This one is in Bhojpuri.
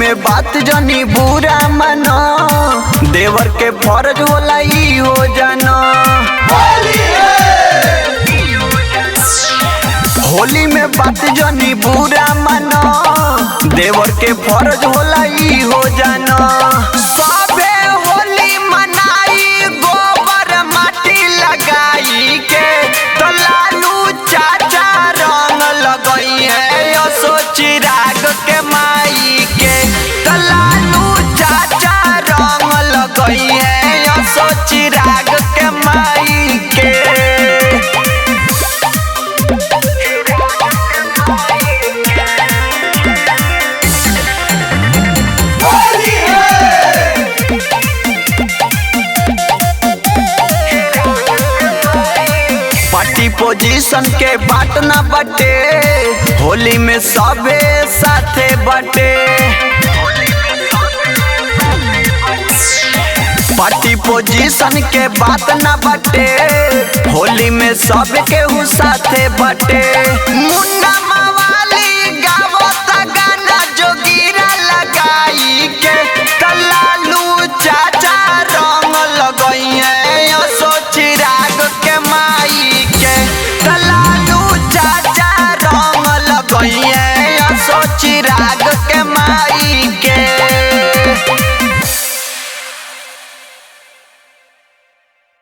में बात जनी बुरा मानो, देवर के फर्ज होला ई हो जाना। होली में बात जनी बुरा मानो, देवर के फर्ज होला ई हो जाना। सबे होली मनाई गोबर माटी लगाई के, तो लालू चाचा रंग लगई है असो चिराग के माई के। तो लालू चाचा रंग लगई है असो चिराग के माई के। पार्टी पोजीशन के बात ना बटे, होली में सबे साथे बटे। पार्टी पोजीशन के बात ना बटे, होली में सब केहू साथे बटे। मुन्ना